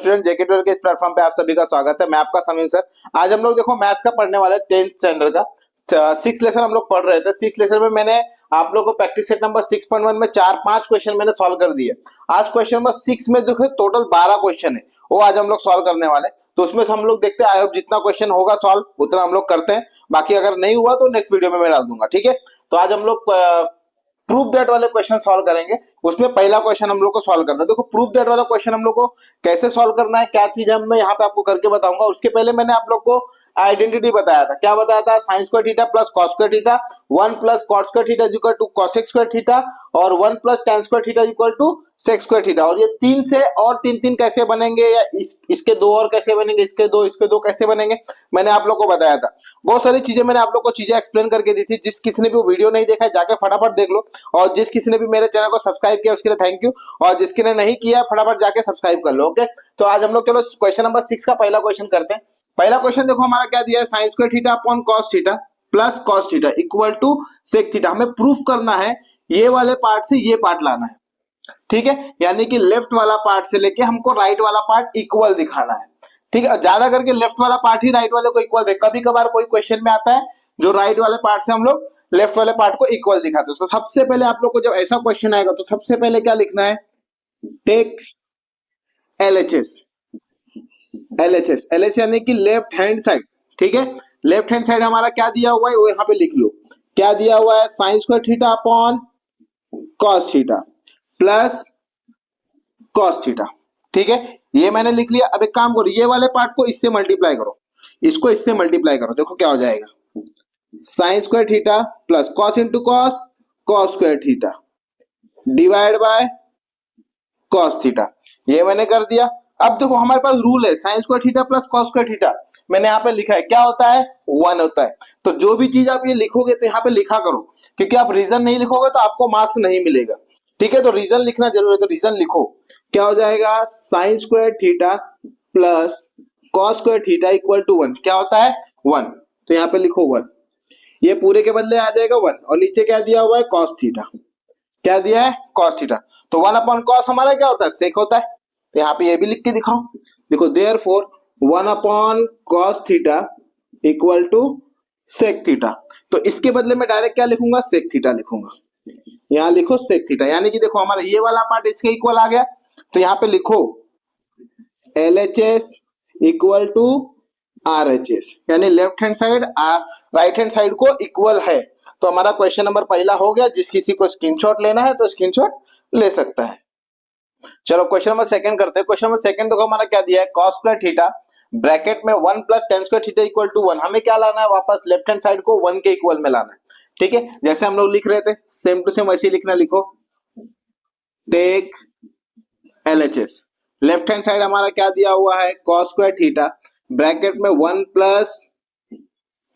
Student, जेके tutor के इस platform पे आप सभी का स्वागत है। मैं आपका समीर सर। आज हम लोग देखो मैथ्स का पढ़ने वाले 10th स्टैंडर्ड का 6 लेसन हम लोग पढ़ रहे थे। 6 लेसन में मैंने आप लोगों को प्रैक्टिस सेट नंबर 6.1 में 4-5 क्वेश्चन मैंने सॉल्व कर दिए। आज क्वेश्चन नंबर 6 में देखो टोटल 12 क्वेश्चन है, वो आज हम लोग सॉल्व करने वाले। तो उसमें से हम लोग देखते हैं, आई होप जितना क्वेश्चन होगा सॉल्व उतना हम लोग करते हैं, बाकी अगर नहीं हुआ तो नेक्स्ट वीडियो में मैं डाल दूंगा। ठीक है, तो आज हम लोग प्रूफ दैट वाले क्वेश्चन सॉल्व करेंगे। उसमें पहला क्वेश्चन हम लोग को सॉल्व करना है। देखो प्रूफ दैट वाला क्वेश्चन हम लोग को कैसे सॉल्व करना है, क्या चीज है, मैं यहाँ पे आपको करके बताऊंगा। उसके पहले मैंने आप लोग को आइडेंटिटी बताया था। क्या बताया था? Sine square theta plus cos square theta, 1 plus cot square theta is equal to cosec square theta और 1 plus tan square theta is equal to sec square theta. और ये तीन से और तीन कैसे बनेंगे, या इसके दो और कैसे बनेंगे, इसके दो कैसे बनेंगे, मैंने आप लोग को बताया था। बहुत सारी चीजें मैंने आप लोग को चीजें एक्सप्लेन करके दी थी। जिस किसी ने भी वो वीडियो नहीं देखा है जाके फटाफट देख लो, और जिस किसी ने भी मेरे चैनल को सब्सक्राइब किया उसके लिए थैंक यू, और जिसके ने नहीं किया फटाफट जाके सब्सक्राइब कर लो। ओके, तो आज हम लोग चलो क्वेश्चन नंबर 6 का पहला क्वेश्चन करते हैं। पहला क्वेश्चन देखो हमारा क्या दिया है, sine square theta upon cos theta plus cos theta equal to sec theta. हमें प्रूफ करना है ये वाले पार्ट से ये पार्ट लाना है। ठीक है, यानी कि लेफ्ट वाला पार्ट से लेके हमको राइट वाला पार्ट इक्वल दिखाना है। ठीक है, ज्यादा करके लेफ्ट वाला पार्ट ही राइट वाले को इक्वल दे। कभी कभार कोई क्वेश्चन में आता है जो राइट वाले पार्ट से हम लोग लेफ्ट वाले पार्ट को इक्वल दिखाते हैं। तो सबसे पहले आप लोग को जब ऐसा क्वेश्चन आएगा तो सबसे पहले क्या लिखना है, टेक एलएचएस। एलएचएस यानी कि लेफ्ट हैंड साइड। ठीक है, लेफ्ट हैंड साइड हमारा क्या दिया हुआ है वो यहाँ पे लिख लो। क्या दिया हुआ है, sine square theta upon cos theta plus cos theta. ठीक है, ये मैंने लिख लिया। अब एक काम करो, ये वाले पार्ट को इससे मल्टीप्लाई करो, इसको इससे मल्टीप्लाई करो। देखो क्या हो जाएगा, sine square theta plus cos into cos, cos square theta divide by cos theta. ये मैंने कर दिया। अब देखो हमारे पास रूल है, sine square theta plus cos square theta मैंने यहाँ पे लिखा है, क्या होता है, 1 होता है। तो जो भी चीज आप ये लिखोगे तो यहाँ पे लिखा करो, क्योंकि आप रीजन नहीं लिखोगे तो आपको मार्क्स नहीं मिलेगा। ठीक है, तो रीजन लिखना जरूरी है, तो रीजन लिखो। क्या हो जाएगा, sine square theta plus cos square theta equal to 1। क्या होता है, 1। तो यहाँ पे लिखो 1, ये पूरे के बदले आ जाएगा 1, और नीचे क्या दिया हुआ है, कॉस थीटा। क्या दिया है, कॉस थीटा। तो 1 अपॉन कॉस हमारा क्या होता है, सेक होता है। तो यहाँ पे ये भी लिख के दिखाओ, देखो therefore 1 upon cos theta equal to sec theta. तो इसके बदले में डायरेक्ट क्या लिखूंगा, सेक थीटा लिखूंगा। यहाँ लिखो सेक थीटा, यानी कि देखो हमारा ये वाला पार्ट इसके इक्वल आ गया। तो यहाँ पे लिखो LHS इक्वल टू RHS, यानी left hand side right hand side को इक्वल है। तो हमारा क्वेश्चन नंबर पहला हो गया। जिस किसी को स्क्रीनशॉट लेना है तो स्क्रीनशॉट ले सकता है। चलो क्वेश्चन नंबर सेकंड करते हैं। क्वेश्चन नंबर सेकंड देखो हमारा क्या दिया है, cos स्क्वायर थीटा ब्रैकेट में 1 plus tan square theta equal to 1। हमें क्या लाना है, वापस लेफ्ट हैंड साइड को 1 के इक्वल में लाना है। ठीक है, जैसे हम लोग लिख रहे थे सेम टू सेम वैसे ही लिखना। लिखो take LHS, left hand side हमारा क्या दिया हुआ है, cos स्क्वायर थीटा ब्रैकेट में 1 प्लस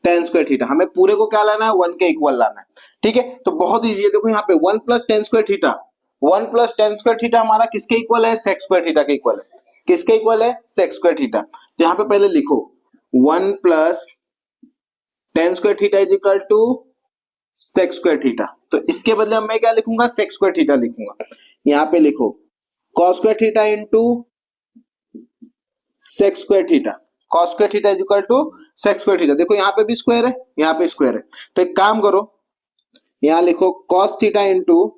टेन स्क्वायर थीटा। हमें पूरे को क्या लाना है, 1 के इक्वल लाना है। ठीक है, तो बहुत इजी है। देखो यहाँ पे 1 plus tan square theta, 1 plus tan square theta हमारा किसके इक्वल है, सेक स्क्वायर थीटा के इक्वल है। किसके इक्वल है, सेक स्क्वायर थीटा। तो यहाँ पे पहले लिखो 1 plus tan square theta is equal to sec square theta. तो इसके बदले मैं क्या लिखूंगा, सेक स्क्वायर थीटा लिखूंगा। यहाँ पे लिखो cos square theta into sec square theta. Cos square theta is equal to sec square theta. देखो यहाँ पे भी स्क्वायर है, यहाँ पे स्क्वायर है। तो एक काम करो, यहाँ लिखो cos theta into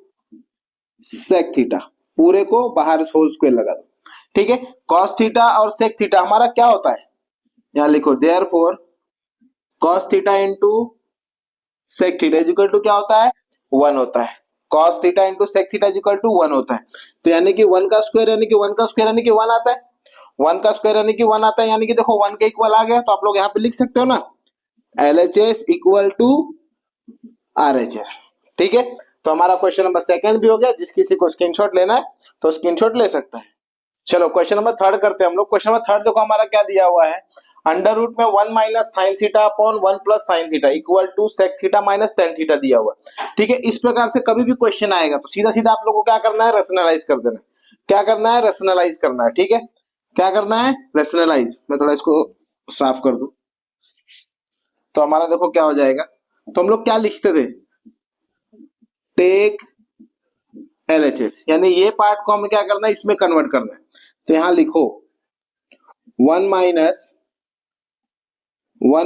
sec theta, पूरे को बाहर होल स्क्वायर लगा दो। ठीक है, कॉस थीटा और सेक थीटा हमारा क्या होता है, यहाँ लिखो therefore cos theta into sec theta is equal to क्या होता है, 1 होता है। Cos theta into sec theta is equal to 1 होता है। तो यानी कि 1 का स्क्वायर यानी कि 1 का स्क्वायर यानी कि 1 आता है। 1 का स्क्वायर यानी कि 1 आता है, यानी कि देखो 1 के इक्वल आ गया। तो आप लोग यहाँ पे लिख सकते हो ना, LHS इक्वल टू RHS। ठीक है, तो हमारा क्वेश्चन नंबर सेकंड भी हो गया। जिस किसी को स्क्रीनशॉट लेना है तो स्क्रीनशॉट ले सकता है। चलो क्वेश्चन नंबर थर्ड करते हैं हम लोग। क्वेश्चन नंबर थर्ड देखो हमारा क्या दिया हुआ है, अंडर रूट में 1 minus sine theta upon 1 plus sine theta equal to sec theta minus tan theta दिया हुआ है। ठीक है, इस प्रकार से कभी भी क्वेश्चन आएगा तो सीधा सीधा आप लोग को क्या करना है, रेशनलाइज कर देना है। क्या करना है, रेशनलाइज करना है। ठीक है, क्या करना है, रेशनलाइज। मैं थोड़ा इसको साफ कर दूं तो हमारा देखो क्या हो जाएगा। तो हम लोग क्या लिखते थे, टेक LHS, यानी ये पार्ट को हमें क्या करना है, इसमें कन्वर्ट करना है। तो यहाँ लिखो one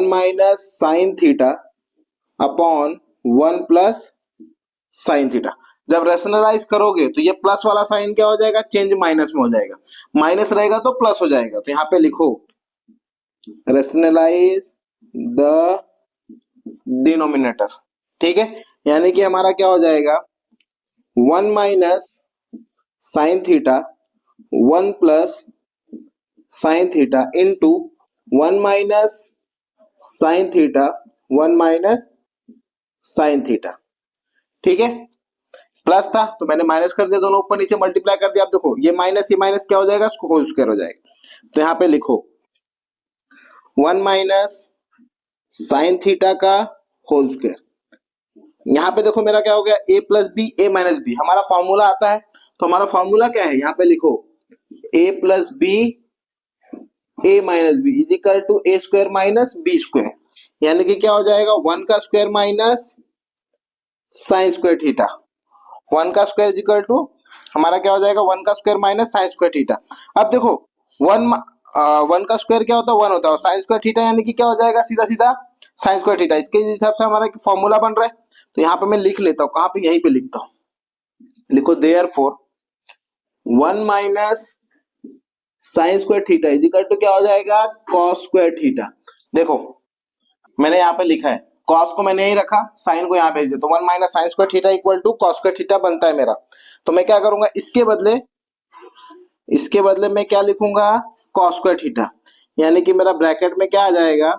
minus sine theta upon 1 + sine theta. जब रेशनलाइज करोगे तो ये प्लस वाला साइन क्या हो जाएगा, चेंज माइनस में हो जाएगा, माइनस रहेगा तो प्लस हो जाएगा। तो यहाँ पे लिखो रेशनलाइज द डिनोमिनेटर। ठीक है, यानी कि हमारा क्या हो जाएगा, 1 minus sine theta 1 + sign theta into 1 minus sine theta 1 minus sine theta. ठीक है, प्लस था तो मैंने माइनस कर दिया, दोनों ऊपर नीचे मल्टीप्लाई कर दिया। आप देखो ये माइनस क्या हो जाएगा, इसको होल स्क्वायर हो जाएगा। तो यहाँ पे लिखो 1 माइनस साइन थीटा का होल स्क्वायर। यहाँ पे देखो मेरा क्या हो गया, a + b a - b, हमारा फॉर्मूला आता है। तो हमारा फॉर्मूला क्या है, यहाँ पे लिखो a + b a - b is equal to a square minus b square, यानी कि क्या हो जाएगा 1 का square minus sine square theta. 1 का स्क्वायर इजिकल टू हमारा क्या हो जाएगा, 1 का square minus sine square theta. अब देखो 1 का स्क्वायर क्या होता है, 1 होता है, और साइन स्क्वायर थीटा यानी कि क्या हो जाएगा, सीधा सीधा साइन स्क्वायर थीटा। इसके हिसाब से हमारा फॉर्मूला बन रहा है। तो यहाँ पे मैं लिख लेता हूँ, कहाँ पे, यहीं पे लिखता हूँ। लिखो therefore 1 minus sine square theta is equal to क्या हो जाएगा, कॉस स्क्वायर थीटा। देखो मैंने यहाँ पे लिखा है, कॉस को मैंने यही रखा, साइन को यहाँ भेज दिया, तो 1 minus sine square theta equal to cos square theta बनता है मेरा। तो मैं क्या करूंगा, इसके बदले मैं क्या लिखूंगा, कॉस स्क्वायर थीटा, यानी कि मेरा ब्रैकेट में क्या आ जाएगा,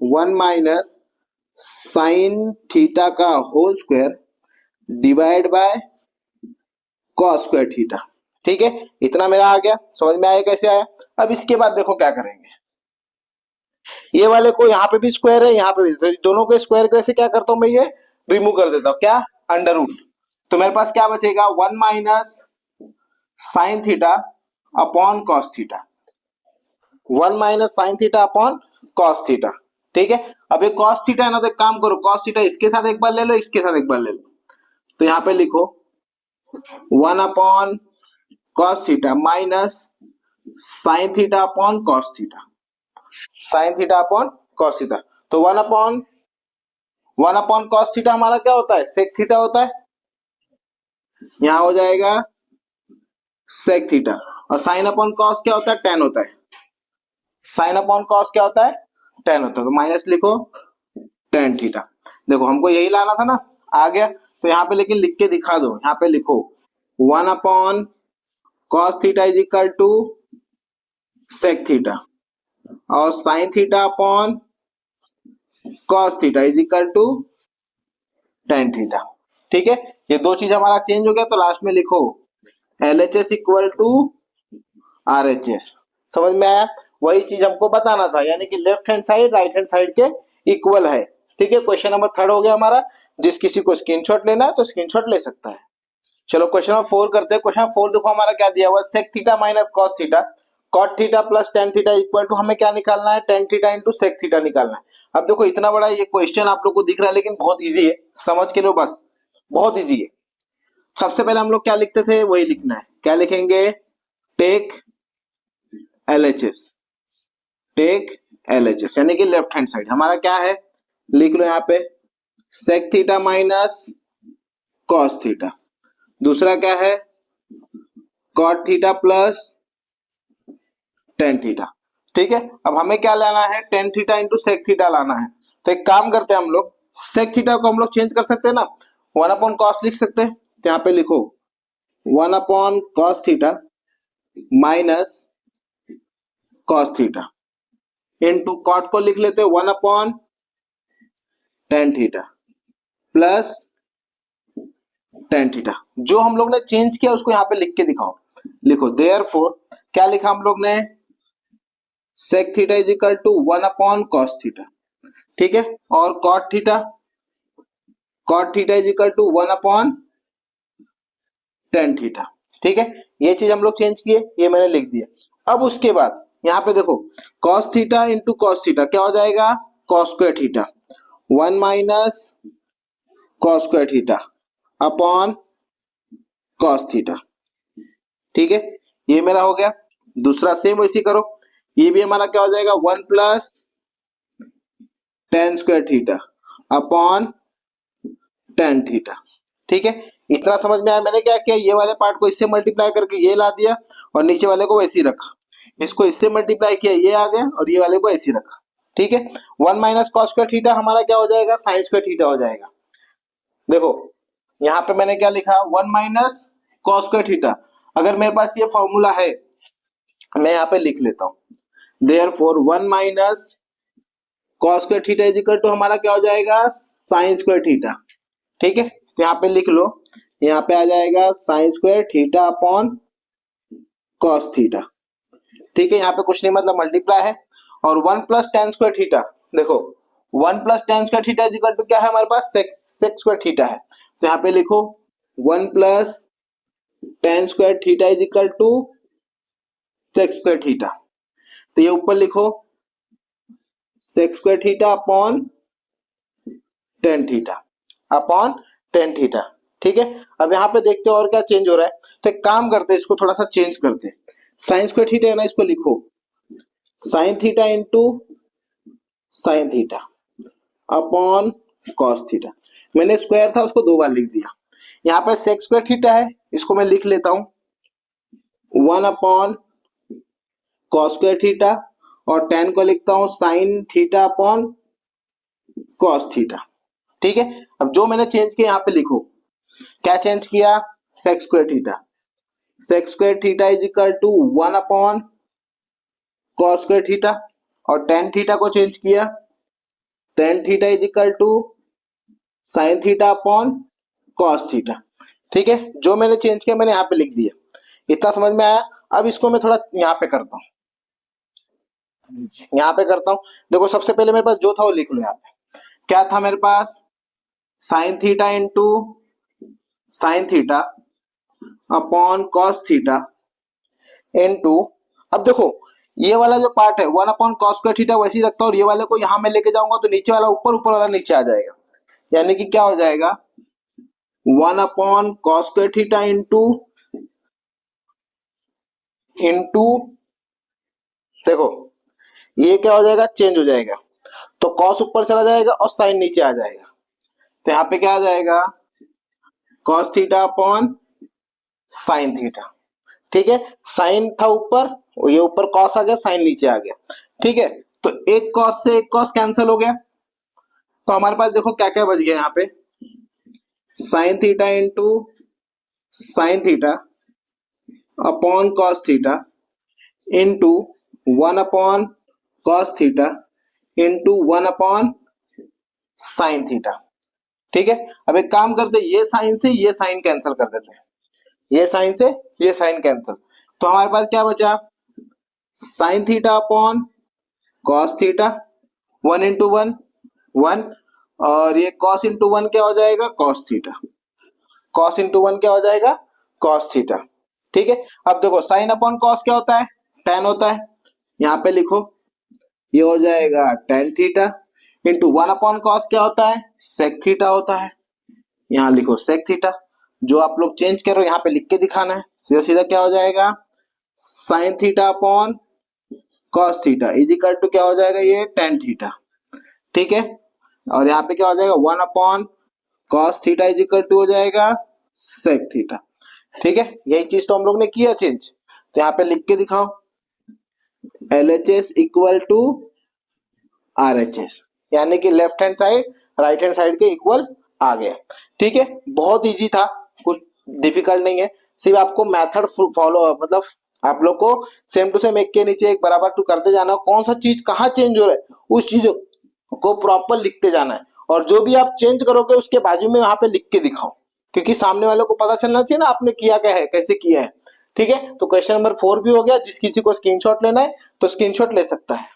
1 माइनस साइन थीटा का whole square divide by cos square theta. ठीक है, इतना मेरा आ गया, समझ में आया कैसे आया। अब इसके बाद देखो क्या करेंगे, ये वाले को यहाँ पे भी स्क्वायर है, यहाँ पे भी, तो दोनों के स्क्वायर को ऐसे क्या करता हूं मैं, ये रिमूव कर देता हूं, क्या, अंडर रूट। तो मेरे पास क्या बचेगा, 1 minus sine theta upon cos theta, 1 minus sine theta upon cos theta. ठीक है, अब ये कॉस थीटा है ना, तो एक काम करो, कॉस थीटा इसके साथ एक बार ले लो, इसके साथ एक बार ले लो। तो यहाँ पे लिखो 1 upon cos theta minus sine theta upon cos theta, sign theta upon cos theta. तो 1 अपॉन कॉस थीटा हमारा क्या होता है, सेक थीटा होता है, यहाँ हो जाएगा सेक थीटा। और साइन अपॉन कॉस क्या होता है, टेन होता है, साइन अपॉन कॉस क्या होता है, टेन होता है। तो माइनस लिखो टेन थीटा। देखो हमको यही लाना था ना, आ गया। तो यहाँ पे लेकिन लिख के दिखा दो, यहाँ पे लिखो 1 upon cos theta is equal to sec theta, और sin theta upon cos theta is equal to tan theta. ठीक है, ये दो चीज हमारा चेंज हो गया। तो लास्ट में लिखो LHS इक्वल टू RHS। समझ में आया, वही चीज हमको बताना था, यानी कि left hand side right hand side के इक्वल है। ठीक है, क्वेश्चन नंबर 3 हो गया हमारा। जिस किसी को स्क्रीनशॉट लेना है तो स्क्रीनशॉट ले सकता है। चलो क्वेश्चन नंबर 4 करते हैं। क्वेश्चन नंबर 4 देखो हमारा क्या दिया हुआ, sec theta minus cos theta cot theta plus tan theta equal to, हमें क्या निकालना है, tan theta into sec theta निकालना है। अब देखो इतना बड़ा ये क्वेश्चन आप लोग को दिख रहा है, लेकिन बहुत इजी है, समझ के लो बस, बहुत इजी है। सबसे पहले हम लोग क्या लिखते थे, वही लिखना है। क्या लिखेंगे, टेक LHS, टेक LHS यानी कि लेफ्ट हैंड साइड हमारा क्या है, लिख लो यहाँ पे sec theta minus cos theta, दूसरा क्या है cot theta plus tan theta. ठीक है, अब हमें क्या लाना है, tan theta into sec theta लाना है। तो एक काम करते हैं हम लोग, सेक थीटा को हम लोग चेंज कर सकते हैं ना, 1 अपॉन कॉस लिख सकते हैं। तो यहाँ पे लिखो 1 upon cos theta minus cos theta into cot को लिख लेते हैं 1 upon tan theta plus tan theta. जो हम लोग ने चेंज किया उसको यहाँ पे लिख के दिखाओ। लिखो देयरफॉर, क्या लिखा हम लोग ने, sec theta is equal to 1 upon cos theta. ठीक है, और cot theta is equal to 1 upon tan theta. ठीक है, ये चीज हम लोग चेंज किए, ये मैंने लिख दिया। अब उसके बाद यहाँ पे देखो cos theta into cos theta क्या हो जाएगा, cos square theta, 1 minus cos square theta upon cos theta. ठीक है, ये मेरा हो गया। दूसरा सेम वैसे करो, ये भी हमारा क्या हो जाएगा 1 plus tan square theta upon tan theta. ठीक है, इतना समझ में आया। मैंने क्या किया, ये वाले पार्ट को इससे मल्टीप्लाई करके ये ला दिया और नीचे वाले को वैसे ही रखा। इसको इससे मल्टीप्लाई किया, ये आ गया, और ये वाले को ऐसे ही रखा। ठीक है, 1 माइनस कॉस स्क्वायर थीटा हमारा क्या हो जाएगा, साइन स्क्वायर थीटा हो जाएगा। देखो यहाँ पे मैंने क्या लिखा, 1 माइनस कॉस स्क्वायर थीटा। अगर मेरे पास ये फॉर्मूला है, मैं यहाँ पे लिख लेता हूं, therefore 1 minus cos square theta is equal to हमारा क्या हो जाएगा, साइन स्क्वायर थीटा। ठीक है, तो यहाँ पे लिख लो, यहाँ पे आ जाएगा sine square theta upon cos theta. ठीक है, यहाँ पे कुछ नहीं, मतलब मल्टीप्लाई है। और 1 प्लस टेन स्क्वायर थीटा, देखो 1 plus tan square theta is equal to क्या है हमारे पास, सेक स्क्वायर थीटा है। तो यहाँ पे लिखो 1 plus tan square theta is equal to sec square theta. तो ये ऊपर लिखो sec square theta upon tan theta upon tan theta. ठीक है, अब यहाँ पे देखते हैं और क्या चेंज हो रहा है। तो एक काम करते हैं, इसको थोड़ा सा चेंज करते हैं। साइन स्क्वायर थीटा है ना, इसको लिखो sign theta into sin theta upon cos theta. मैंने स्क्वायर था उसको दो बार लिख दिया। यहाँ पे सेक स्क्वायर थीटा है, इसको मैं लिख लेता हूं 1 अपॉन कॉस स्क्वायर थीटा, और टेन को लिखता हूं sign theta upon cos theta. ठीक है, अब जो मैंने चेंज किया यहाँ पे लिखो, क्या चेंज किया, sec square theta. Sec square theta is equal to 1 upon cos square theta, और टेन थीटा को चेंज किया, tan theta is equal to sine theta upon cos theta. ठीक है, जो मैंने चेंज किया मैंने यहाँ पे लिख दिया। इतना समझ में आया। अब इसको मैं थोड़ा यहाँ पे करता हूँ, यहाँ पे करता हूँ। देखो सबसे पहले मेरे पास जो था वो लिख लो। यहाँ पे क्या था मेरे पास, sin theta into sin theta upon cos theta into, अब देखो ये वाला जो पार्ट है 1 अपॉन कॉस स्क्वायर थीटा वैसे ही रखता हूँ, और ये वाले को यहाँ मैं लेके जाऊंगा तो नीचे वाला ऊपर, ऊपर वाला नीचे आ जाएगा। यानी कि क्या हो जाएगा 1 upon cos square theta into देखो ये क्या हो जाएगा, चेंज हो जाएगा। तो कॉस ऊपर चला जाएगा और साइन नीचे आ जाएगा। तो यहाँ पे क्या आ जाएगा, cos theta upon sine theta. ठीक है, साइन था ऊपर, ये ऊपर कॉस आ गया, साइन नीचे आ गया। ठीक है, तो एक कॉस से एक कॉस कैंसिल हो गया। तो हमारे पास देखो क्या क्या बच गया, यहाँ पे sign theta into sin theta upon cos theta into 1 upon cos theta into 1 upon sine theta. ठीक है, अब एक काम करते हैं, ये साइन से ये साइन कैंसिल कर देते हैं, ये साइन से ये साइन कैंसिल। तो हमारे पास क्या बचा, sign theta upon cos theta, 1 into 1 1, और ये कॉस इंटू 1 क्या हो जाएगा, कॉस थीटा। कॉस इंटू 1 क्या हो जाएगा, कॉस थीटा। ठीक है, अब देखो साइन अपॉन कॉस क्या होता है, टेन होता है। यहाँ पे लिखो ये हो जाएगा ten theta into 1 upon cos क्या होता है, सेक थीटा होता है। यहाँ लिखो सेक थीटा। जो आप लोग चेंज कर रहे हो यहाँ पे लिख के दिखाना है। सीधा सीधा क्या हो जाएगा, sine theta upon cos theta is equal to क्या हो जाएगा, ये टेन थीटा। ठीक है, और यहाँ पे क्या हो जाएगा 1 upon cos theta is equal to हो जाएगा सेक थीटा। ठीक है, यही चीज तो हम लोग ने किया चेंज। तो यहाँ पे लिख के दिखाओ, LHS इक्वल टू RHS, यानी कि left hand side right hand side के इक्वल आ गया। ठीक है, बहुत इजी था, कुछ डिफिकल्ट नहीं है। सिर्फ आपको मेथड फॉलो, मतलब आप लोग को सेम टू सेम एक के नीचे एक बराबर टू करते जाना, कौन सा चीज कहाँ चेंज हो रहा है उस चीज को प्रॉपर लिखते जाना है। और जो भी आप चेंज करोगे उसके बाजू में वहां पे लिख के दिखाओ, क्योंकि सामने वालों को पता चलना चाहिए ना आपने किया क्या है, कैसे किया है। ठीक है, तो क्वेश्चन नंबर 4 भी हो गया। जिस किसी को स्क्रीनशॉट लेना है तो स्क्रीनशॉट ले सकता है।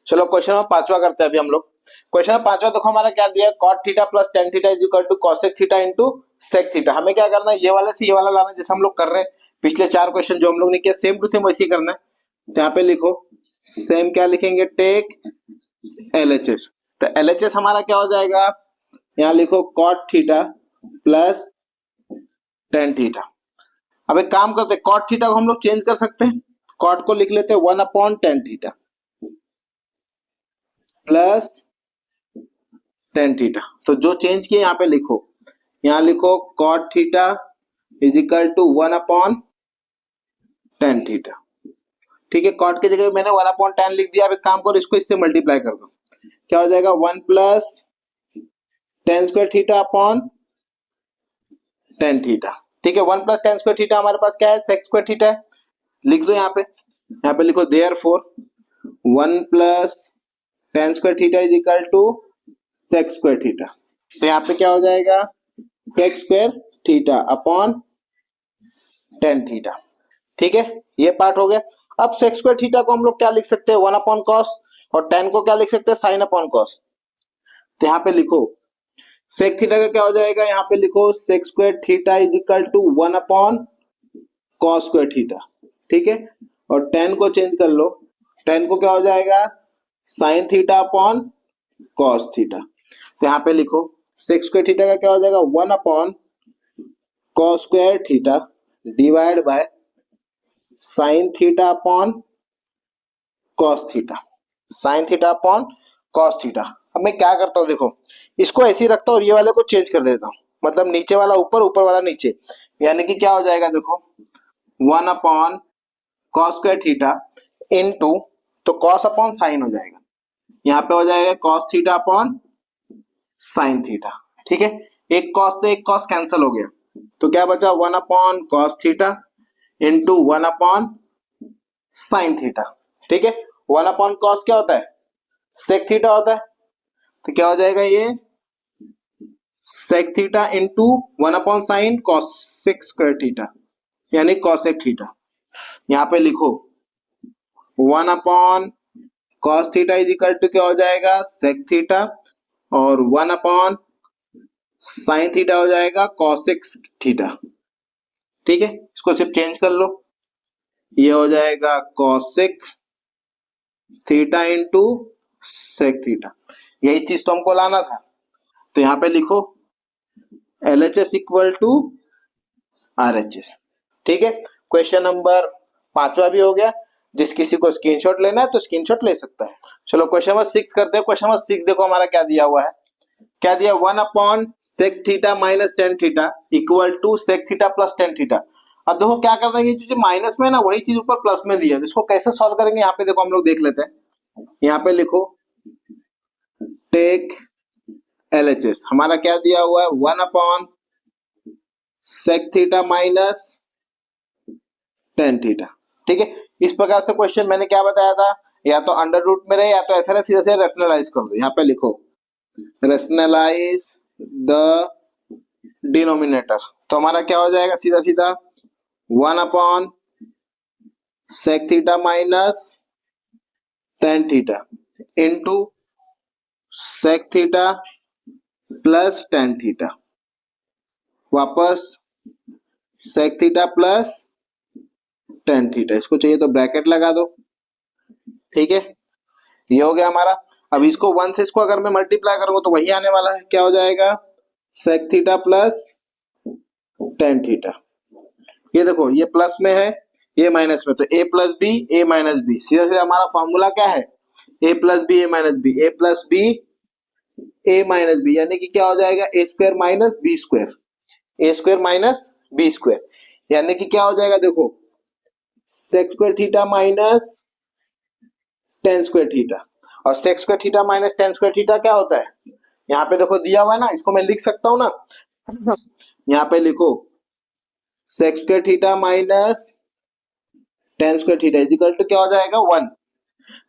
चलो क्वेश्चन नंबर 5वां करते हैं अभी हम लोग। क्वेश्चन नंबर 5वां देखो हमारा क्या दिया है, cot theta plus tan theta is equal to cosec theta into sec theta. हमें क्या करना है, ये वाला से ये वाला लाना है, जैसे हम लोग कर रहे हैं पिछले 4 क्वेश्चन जो हम लोग ने किया, सेम टू सेम वैसे ही करना है। तो यहाँ पे लिखो सेम क्या लिखेंगे, टेक LHS। तो LHS हमारा क्या हो जाएगा, यहाँ लिखो cot theta plus tan theta. अब एक काम करते हैं, कॉट थीटा को हम लोग चेंज कर सकते हैं, कॉट को लिख लेते हैं 1/tan theta plus tan theta. तो जो चेंज किए यहाँ पे लिखो, यहाँ लिखो cot theta is equal to 1/tan theta. ठीक है, कॉट की जगह मैंने 1/tan लिख दिया। अब एक काम करो, इसको इससे मल्टीप्लाई कर दो, क्या हो जाएगा 1 plus tan square theta upon tan theta. ठीक है, 1 प्लस tan स्क्वायर थीटा हमारे पास क्या है, sec स्क्वायर थीटा है। लिख दो यहाँ पे लिखो therefore 1 plus tan square theta is equal to sec square theta. तो यहाँ पे क्या हो जाएगा sec square theta upon tan theta. ठीक है, ये पार्ट हो गया। अब sec स्क्वायर थीटा को हम लोग क्या लिख सकते हैं 1/cos, और tan को क्या लिख सकते हैं sin/cos। तो यहाँ पे लिखो sec थीटा का क्या हो जाएगा, यहाँ पे लिखो sec square theta is equal to 1/cos square theta. ठीक है, और tan को चेंज कर लो, tan को क्या हो जाएगा sin theta upon cos theta. तो यहाँ पे लिखो sec स्क्वायर थीटा का क्या हो जाएगा 1/cos square theta divide by sin theta upon cos theta, sin theta upon cos theta. अब मैं क्या करता हूँ, देखो इसको ऐसे ही रखता हूँ और ये वाले को चेंज कर देता हूँ, मतलब नीचे वाला ऊपर, ऊपर वाला नीचे, यानी कि क्या हो जाएगा देखो 1/cos स्क्वायर थीटा इनटू, तो cos अपॉन sin हो जाएगा, यहाँ पे हो जाएगा cos theta upon sin theta. ठीक है, एक cos से एक cos कैंसिल हो गया, तो क्या बचा 1/cos theta into 1/sin theta. ठीक है, 1/cos क्या होता है sec थीटा होता है, तो क्या हो जाएगा ये sec theta into 1/sin cosec square theta, यानी cosec थीटा। यहाँ पे लिखो 1/cos theta is equal to क्या हो जाएगा sec थीटा, और 1/sin थीटा हो जाएगा cosec थीटा। ठीक है, इसको सिर्फ चेंज कर लो, ये हो जाएगा cosec theta into sec theta. यही चीज तो हमको लाना था। तो यहाँ पे लिखो LHS इक्वल टू RHS। ठीक है, क्वेश्चन नंबर 5वां भी हो गया। जिस किसी को स्क्रीनशॉट लेना है तो स्क्रीनशॉट ले सकता है। चलो क्वेश्चन नंबर 6 करते हैं। क्वेश्चन नंबर 6 देखो हमारा क्या दिया हुआ है, क्या दिया 1/sec theta minus tan theta equal to sec theta plus tan theta. अब देखो क्या करना है, ये जो माइनस में है ना वही चीज ऊपर प्लस में दिया है, इसको कैसे सॉल्व करेंगे यहाँ पे देखो हम लोग देख लेते हैं। यहाँ पे लिखो टेक LHS, हमारा क्या दिया हुआ है 1/sec theta minus tan theta. ठीक है, इस प्रकार से क्वेश्चन मैंने क्या बताया था, या तो अंडर रूट में रहे या तो ऐसा सीधा सीधा रेशनलाइज कर दो। यहाँ पे लिखो रेशनलाइज द डिनोमिनेटर, तो हमारा क्या हो जाएगा सीधा सीधा 1/sec theta minus tan theta into sec theta plus tan theta, वापस sec theta plus tan theta, इसको चाहिए तो ब्रैकेट लगा दो। ठीक है, ये हो गया हमारा। अब इसको 1 से इसको अगर मैं मल्टीप्लाई करूंगा तो वही आने वाला है, क्या हो जाएगा sec theta plus tan theta. ये देखो ये प्लस में है ये माइनस में, तो a plus B A minus B, सीधा सीधा हमारा फॉर्मूला क्या है a plus B A minus B, A plus B A minus B, यानी कि क्या हो जाएगा A square minus B square, A square minus B square, यानी कि क्या हो जाएगा देखो sec square theta minus tan square theta, और sec square theta minus tan square theta क्या होता है, यहाँ पे देखो दिया हुआ है ना, इसको मैं लिख सकता हूँ ना, यहाँ पे लिखो sec square theta minus tan square theta is equal to क्या हो जाएगा 1।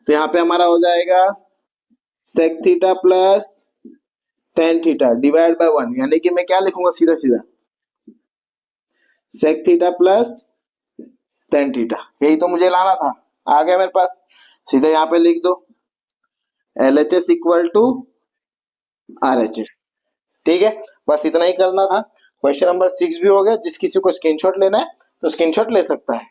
तो यहाँ पे हमारा हो जाएगा sec theta plus tan theta divide by 1, यानी कि मैं क्या लिखूंगा सीधा सीधा sec theta plus tan theta, यही तो मुझे लाना था, आ गया मेरे पास, सीधा यहाँ पे लिख दो LHS इक्वल टू RHS। ठीक है, बस इतना ही करना था। क्वेश्चन नंबर 6 भी हो गया। जिस किसी को स्क्रीनशॉट लेना है तो स्क्रीनशॉट ले सकता है।